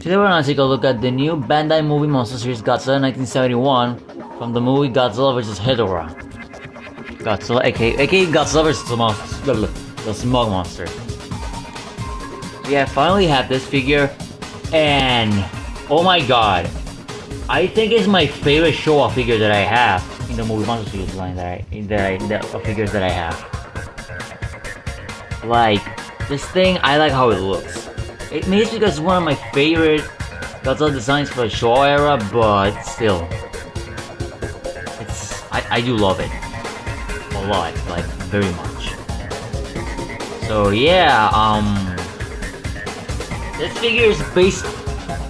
Today we're gonna take a look at the new Bandai movie monster series Godzilla 1971 from the movie Godzilla vs. Hedorah. Godzilla, aka Godzilla vs. the Smog Monster. So yeah, I finally have this figure, and oh my god, I think it's my favorite show-off figure that I have in the movie monster series line the figures that I have. Like, this thing, I like how it looks. It may be because it's one of my favorite Godzilla designs for the Showa era, but still, I do love it a lot, like very much. So yeah, this figure is based.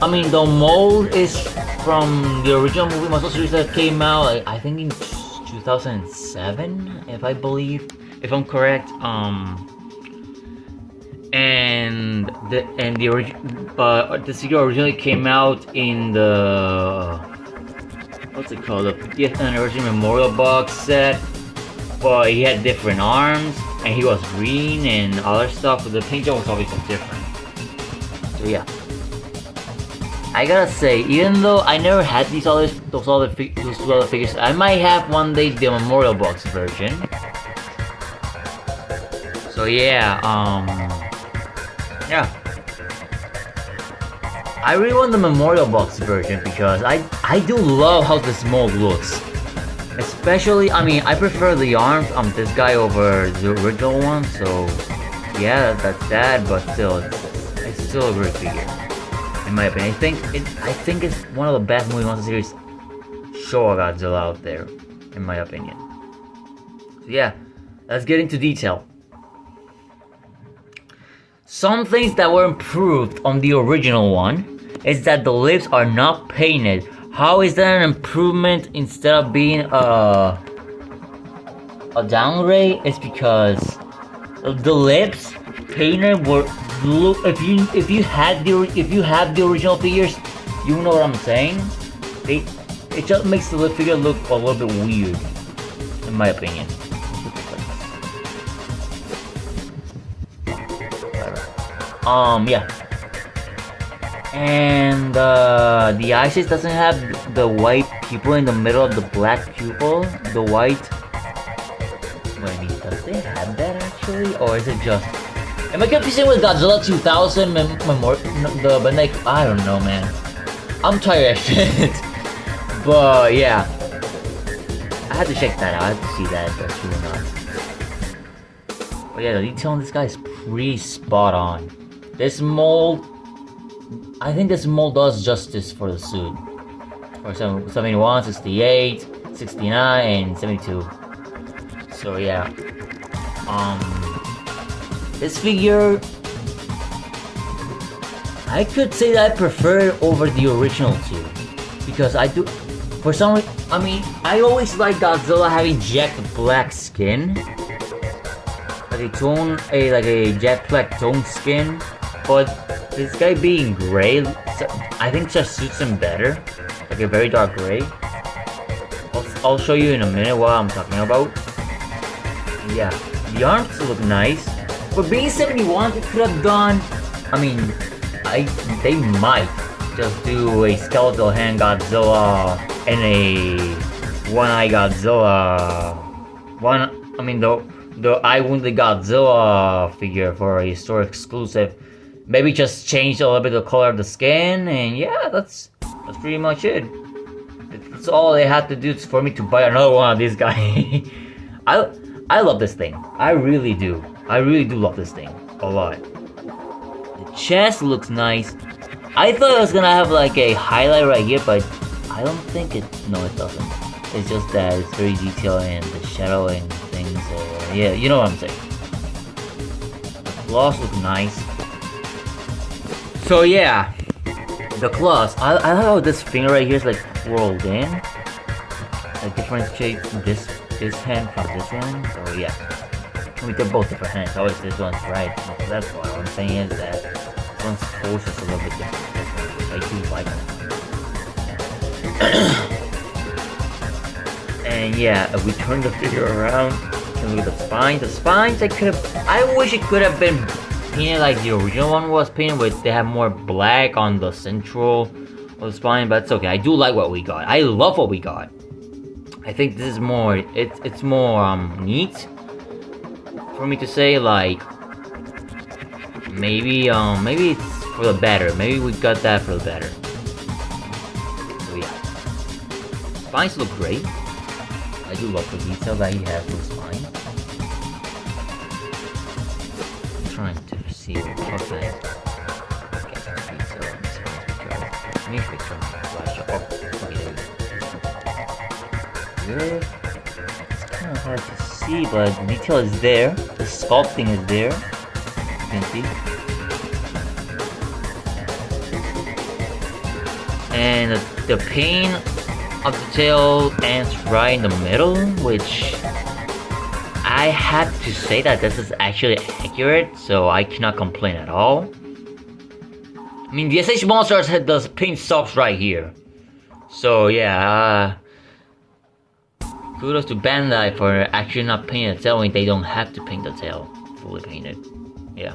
I mean, the mold is from the original movie monster series that came out, like, I think in 2007, if I'm correct. And the figure originally came out in the what's it called, the 50th anniversary memorial box set, but he had different arms and he was green and other stuff, but the paint job was obviously different. So yeah, I gotta say, even though I never had those other figures, I might have one day the memorial box version. So yeah, yeah, I really want the memorial box version because I do love how this mold looks. Especially, I mean, I prefer the arms on this guy over the original one, so yeah, that's that, but still, it's still a great figure, in my opinion. I think it's one of the best movie monster series Showa Godzilla out there, in my opinion. So yeah, let's get into detail. Some things that were improved on the original one is that the lips are not painted. How is that an improvement instead of being a downgrade? It's because the lips painted were look. If you have the original figures, you know what I'm saying. It just makes the lip figure look a little bit weird, in my opinion. Yeah. And the ISIS doesn't have the white pupil in the middle of the black pupil. The white. Wait, I mean, does they have that actually, or is it just? Am I confusing with Godzilla 2000 the Bandai? I don't know, man. I'm tired of shit. But yeah, I had to check that out. I had to see that if that's true or not. But yeah, the detail on this guy is pretty spot on. This mold, I think this mold does justice for the suit. For 71, 68, 69, and 72. So yeah. This figure, I could say that I prefer it over the original two. Because I do, for some reason, I mean, I always like Godzilla having jet black skin. Like a jet black tone skin. But this guy being gray, I think just suits him better. Like a very dark gray. I'll show you in a minute what I'm talking about. Yeah, the arms look nice. But being 71, they could have done, I mean, they might just do a skeletal hand Godzilla and a one-eye Godzilla. The eye wounded Godzilla figure for a store exclusive. Maybe just change a little bit the color of the skin, and yeah, that's pretty much it. That's all they had to do for me to buy another one of these guys. I love this thing. I really do. I really do love this thing a lot. The chest looks nice. I thought it was gonna have like a highlight right here, but I don't think it. No, it doesn't. It's just that it's very detailed and the shadowing things. Yeah, you know what I'm saying. The claws look nice. So yeah, the claws. I like how this finger right here is like rolled in. Like differentiate this hand from this one. So yeah, I mean, they're both different hands. Always this one's right. So that's what I'm saying is that this one's pose is a little bit different. This one, I do like it. And yeah, if we turn the figure around, and look at the spines. The spines, I wish it could have been painted like the original one was painted, with they have more black on the central of the spine, but it's okay. I do like what we got. I love what we got. I think this is more, it's more neat for me to say, like, maybe it's for the better. Maybe we got that for the better. So yeah. Spines look great. I do love the detail that he has with the spine. I'm trying to see what can I get that detail on the spine. Let me fix some flash up. Oh, okay, there we go. Good. It's kind of hard to see, but the detail is there. The sculpting is there. You can see. And the paint of the tail ends right in the middle, which I have to say that this is actually accurate, so I cannot complain at all. I mean, the SH Monsters had the paint stops right here. So yeah, kudos to Bandai for actually not painting the tail when they don't have to paint the tail fully painted. Yeah,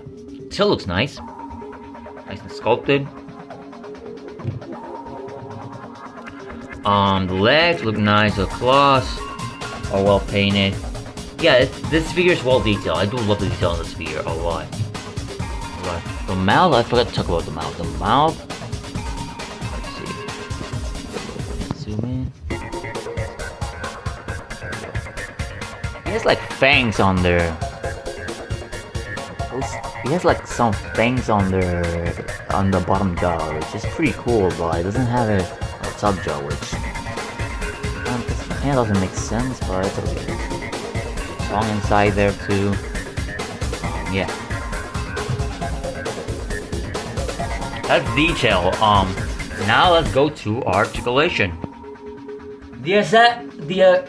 tail looks nice. Nice and sculpted. The legs look nice, the claws are well painted. Yeah, this figure is well detailed. I do love the detail on this figure a lot. The mouth, I forgot to talk about the mouth. The mouth, let's see. Zoom in. He has like fangs on there. He has like some fangs on the bottom jaw, which is pretty cool, but it doesn't have a top jaw, which kind of doesn't make sense, but it's okay. Tongue inside there too. Yeah. That's detail. Now let's go to articulation. The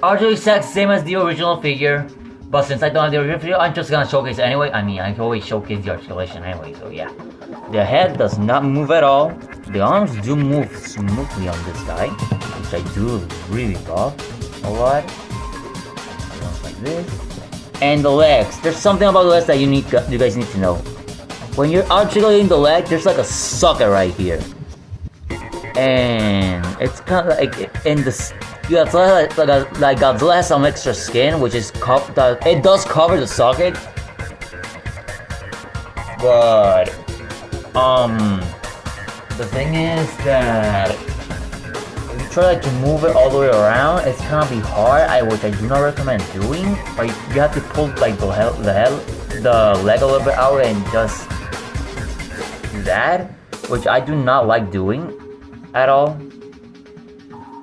articulation is exact same as the original figure, but since I don't have the original figure, I'm just gonna showcase it anyway. I mean, I always showcase the articulation anyway, so yeah. The head does not move at all. The arms do move smoothly on this guy, which I do really love a lot. Like this. And the legs. There's something about the legs that you guys need to know. When you're articulating the leg, there's like a socket right here, and it's kind of like in this. Yeah, it's like Godzilla has some extra skin, which is it does cover the socket, but the thing is that if you try to move it all the way around, it's gonna be hard. Which I do not recommend doing. But you have to pull like the leg a little bit out and just do that, which I do not like doing at all,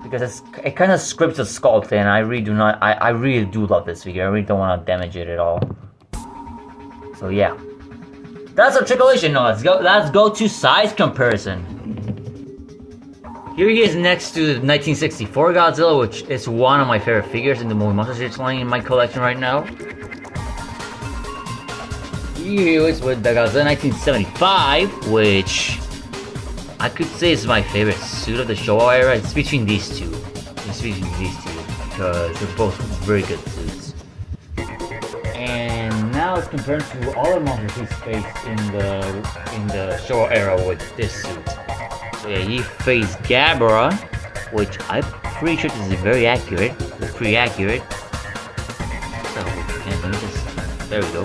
because it kind of scripts the sculpt, and I really do not. I really do love this figure. I really don't want to damage it at all. So yeah. That's articulation. No, let's go to size comparison. Here he is next to the 1964 Godzilla, which is one of my favorite figures in the Movie Monster Series line in my collection right now. Here he is with the Godzilla 1975, which I could say is my favorite suit of the Showa era. It's between these two. It's between these two because they're both very good suits. And now it's compared to all the monsters he's faced in the Showa era with this suit. So yeah, he faced Gabra, which I'm pretty sure this is very accurate. It's pretty accurate. So and let me just, there we go.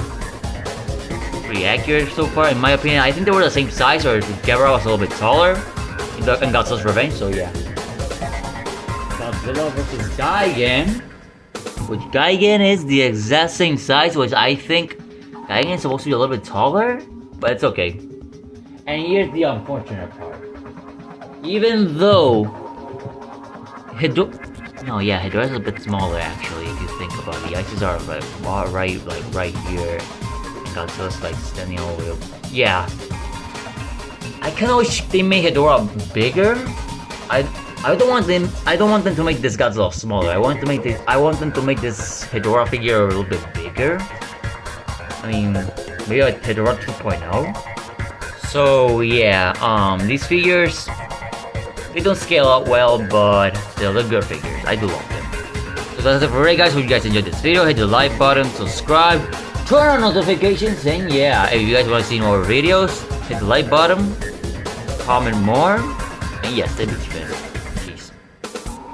Pretty accurate so far, in my opinion. I think they were the same size, or Gabra was a little bit taller in Godzilla's Revenge. So yeah, Godzilla versus Gigan. Which Gigan is the exact same size, which I think Gigan is supposed to be a little bit taller, but it's okay. And here's the unfortunate part. Even though Hedorah is a bit smaller actually, if you think about it. The ices are like right here, and Godzilla's like standing all the way up. Yeah, I kind of wish they made Hedorah bigger. I don't want them to make this Godzilla smaller. I want them to make this Hedorah figure a little bit bigger. I mean, maybe like Hedorah 2.0. So yeah, these figures, they don't scale out well, but still they're good figures. I do love them. So that's it for today, guys. Hope you guys enjoyed this video. Hit the like button, subscribe, turn on notifications, and yeah, if you guys want to see more videos, hit the like button, comment more, and yes, stay big fan.